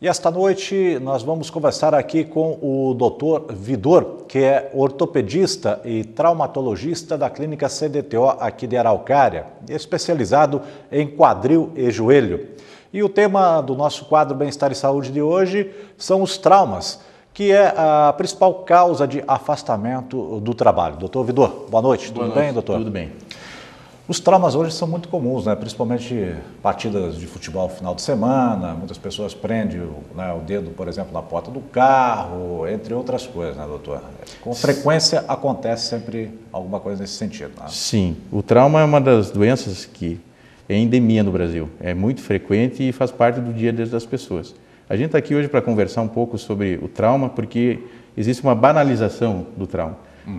E esta noite nós vamos conversar aqui com o Dr. Vidor, que é ortopedista e traumatologista da clínica CDTO aqui de Araucária, especializado em quadril e joelho. E o tema do nosso quadro Bem-Estar e Saúde de hoje são os traumas, que é a principal causa de afastamento do trabalho. Dr. Vidor, boa noite. Tudo bem, doutor? Tudo bem. Os traumas hoje são muito comuns, né? Principalmente partidas de futebol no final de semana, muitas pessoas prendem o dedo, por exemplo, na porta do carro, entre outras coisas, né, doutor? Com frequência acontece sempre alguma coisa nesse sentido, né? Sim, o trauma é uma das doenças que é endemia no Brasil, é muito frequente e faz parte do dia a dia das pessoas. A gente está aqui hoje para conversar um pouco sobre o trauma, porque existe uma banalização do trauma.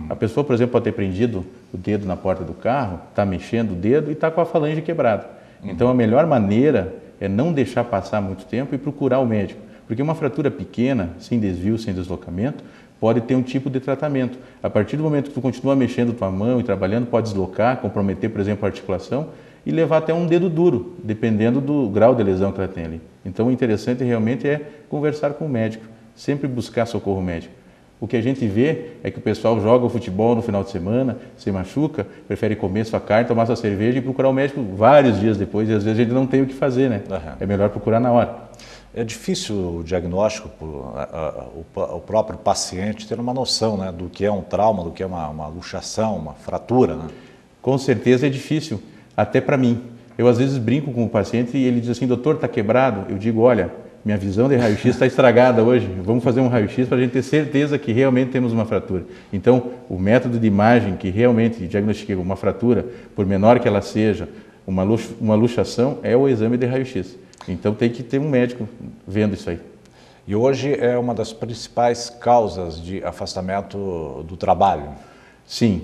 A pessoa, por exemplo, pode ter prendido o dedo na porta do carro, está mexendo o dedo e está com a falange quebrada. Então, a melhor maneira é não deixar passar muito tempo e procurar o médico. Porque uma fratura pequena, sem desvio, sem deslocamento, pode ter um tipo de tratamento. A partir do momento que tu continua mexendo tua mão e trabalhando, pode deslocar, comprometer, por exemplo, a articulação e levar até um dedo duro, dependendo do grau de lesão que ela tem ali. Então, o interessante realmente é conversar com o médico, sempre buscar socorro médico. O que a gente vê é que o pessoal joga o futebol no final de semana, se machuca, prefere comer sua carne, tomar sua cerveja e procurar o médico vários dias depois, e às vezes a gente não tem o que fazer, né? É melhor procurar na hora. É difícil o diagnóstico, o próprio paciente ter uma noção, né, do que é um trauma, do que é uma luxação, uma fratura, né? Com certeza é difícil, até para mim. Eu às vezes brinco com o paciente e ele diz assim, doutor, está quebrado? Eu digo, olha, minha visão de raio-x está estragada hoje, vamos fazer um raio-x para a gente ter certeza que realmente temos uma fratura. Então, o método de imagem que realmente diagnostica uma fratura, por menor que ela seja, uma luxação, é o exame de raio-x. Então, tem que ter um médico vendo isso aí. E hoje é uma das principais causas de afastamento do trabalho? Sim,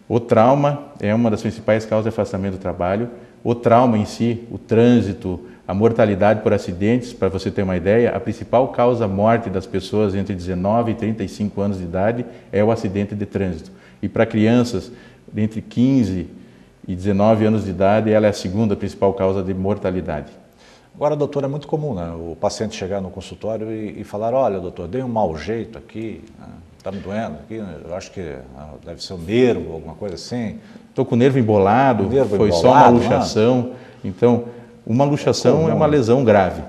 o trauma é uma das principais causas de afastamento do trabalho. O trauma em si, o trânsito, a mortalidade por acidentes, para você ter uma ideia, a principal causa-morte das pessoas entre 19 e 35 anos de idade é o acidente de trânsito. E para crianças entre 15 e 19 anos de idade, ela é a segunda principal causa de mortalidade. Agora, doutor, é muito comum, né, o paciente chegar no consultório e falar, olha, doutor, dei um mau jeito aqui, está me doendo aqui, eu acho que deve ser o nervo, alguma coisa assim. Estou com o nervo embolado, foi só uma luxação. Então, uma luxação é uma lesão grave.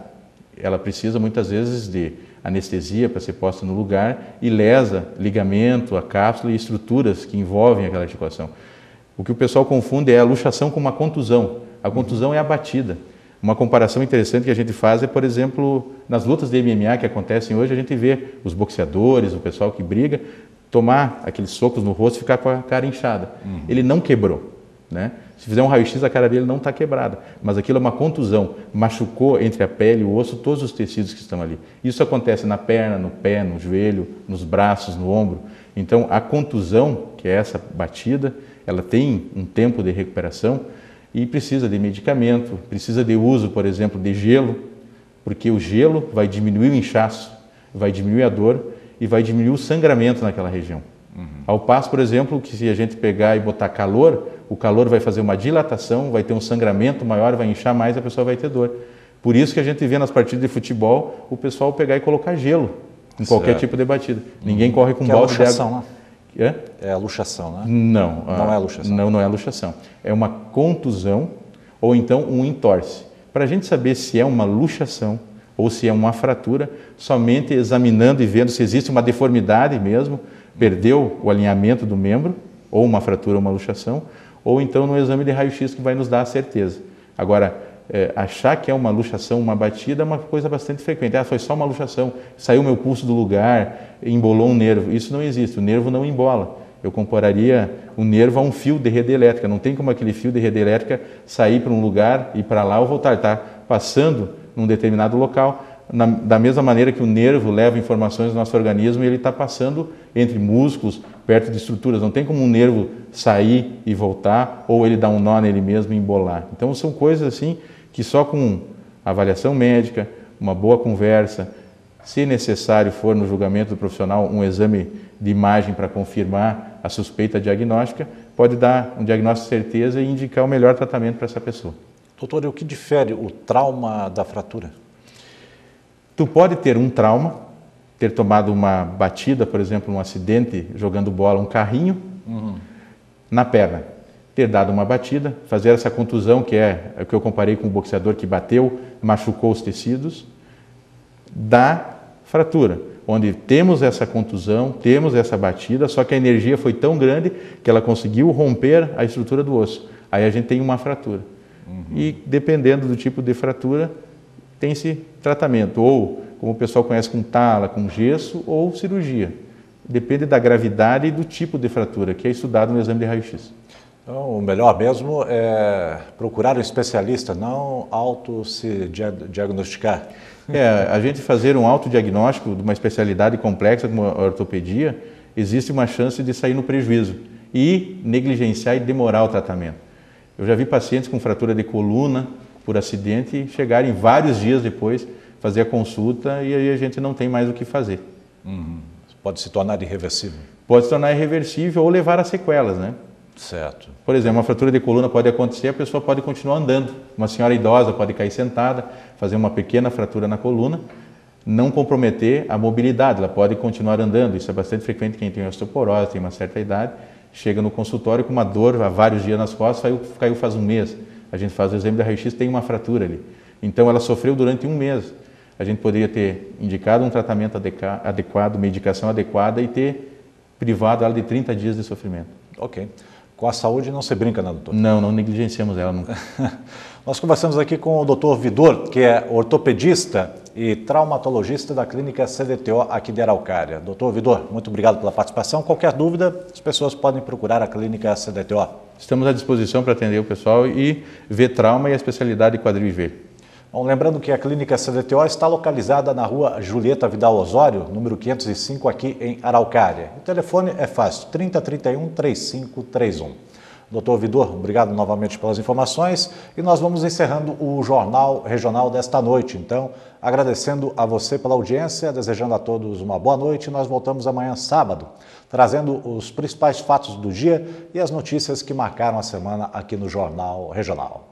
Ela precisa muitas vezes de anestesia para ser posta no lugar e lesa ligamento, a cápsula e estruturas que envolvem aquela articulação. O que o pessoal confunde é a luxação com uma contusão. A contusão é a batida. Uma comparação interessante que a gente faz é, por exemplo, nas lutas de MMA que acontecem hoje, a gente vê os boxeadores, o pessoal que briga, tomar aqueles socos no rosto e ficar com a cara inchada. Ele não quebrou, né? Se fizer um raio-x, a cara dele não está quebrada, mas aquilo é uma contusão, machucou entre a pele e o osso todos os tecidos que estão ali. Isso acontece na perna, no pé, no joelho, nos braços, no ombro. Então, a contusão, que é essa batida, ela tem um tempo de recuperação e precisa de medicamento, precisa de uso, por exemplo, de gelo, porque o gelo vai diminuir o inchaço, vai diminuir a dor e vai diminuir o sangramento naquela região. Ao passo, por exemplo, que se a gente pegar e botar calor, o calor vai fazer uma dilatação, vai ter um sangramento maior, vai inchar mais, a pessoa vai ter dor. Por isso que a gente vê nas partidas de futebol o pessoal pegar e colocar gelo em qualquer tipo de batida. Ninguém corre com balde de água. Né? É a luxação, né? Não. Não é a luxação. Não é a luxação. É uma contusão ou então um entorse. Para a gente saber se é uma luxação ou se é uma fratura, somente examinando e vendo se existe uma deformidade mesmo, perdeu o alinhamento do membro, ou uma fratura ou uma luxação, ou então no exame de raio-x que vai nos dar a certeza. Agora, achar que é uma luxação, uma batida, é uma coisa bastante frequente. Foi só uma luxação, saiu meu pulso do lugar, embolou um nervo. Isso não existe, o nervo não embola. Eu compararia o nervo a um fio de rede elétrica. Não tem como aquele fio de rede elétrica sair para um lugar, ir para lá ou voltar. Está passando num determinado local. Da mesma maneira que o nervo leva informações do nosso organismo, ele está passando entre músculos, perto de estruturas. Não tem como um nervo sair e voltar, ou ele dar um nó nele mesmo e embolar. Então, são coisas assim que só com avaliação médica, uma boa conversa, se necessário for no julgamento do profissional, um exame de imagem para confirmar a suspeita diagnóstica, pode dar um diagnóstico de certeza e indicar o melhor tratamento para essa pessoa. Doutor, e o que difere o trauma da fratura? Tu pode ter um trauma, ter tomado uma batida, por exemplo, um acidente jogando bola, um carrinho na perna, ter dado uma batida, fazer essa contusão, que é o que eu comparei com o boxeador que bateu, machucou os tecidos, da fratura, onde temos essa contusão, temos essa batida, só que a energia foi tão grande que ela conseguiu romper a estrutura do osso. Aí a gente tem uma fratura. E dependendo do tipo de fratura, tem-se tratamento, ou como o pessoal conhece, com tala, com gesso, ou cirurgia. Depende da gravidade e do tipo de fratura, que é estudado no exame de raio-x. Então, o melhor mesmo é procurar um especialista, não se diagnosticar. A gente fazer um autodiagnóstico de uma especialidade complexa como a ortopedia, existe uma chance de sair no prejuízo e negligenciar e demorar o tratamento. Eu já vi pacientes com fratura de coluna por acidente chegarem vários dias depois, fazer a consulta e aí a gente não tem mais o que fazer. Pode se tornar irreversível. Pode se tornar irreversível ou levar a sequelas, né? Certo. Por exemplo, uma fratura de coluna pode acontecer, a pessoa pode continuar andando. Uma senhora idosa pode cair sentada, fazer uma pequena fratura na coluna, não comprometer a mobilidade, ela pode continuar andando. Isso é bastante frequente quem tem osteoporose, tem uma certa idade, chega no consultório com uma dor há vários dias nas costas, caiu faz um mês. A gente faz o exame da raio-x, tem uma fratura ali. Então ela sofreu durante um mês. A gente poderia ter indicado um tratamento adequado, medicação adequada e ter privado ela de 30 dias de sofrimento. Ok. Com a saúde não se brinca, né, doutor? Não negligenciamos ela nunca. Nós conversamos aqui com o Dr. Vidor, que é ortopedista e traumatologista da clínica CDTO aqui de Araucária. Dr. Vidor, muito obrigado pela participação. Qualquer dúvida, as pessoas podem procurar a clínica CDTO. Estamos à disposição para atender o pessoal e ver trauma e a especialidade quadril e V. Bom, lembrando que a clínica CDTO está localizada na rua Julieta Vidal Osório, número 505, aqui em Araucária. O telefone é fácil, 3031-3531. Doutor Vidor, obrigado novamente pelas informações e nós vamos encerrando o Jornal Regional desta noite. Então, agradecendo a você pela audiência, desejando a todos uma boa noite. Nós voltamos amanhã, sábado, trazendo os principais fatos do dia e as notícias que marcaram a semana aqui no Jornal Regional.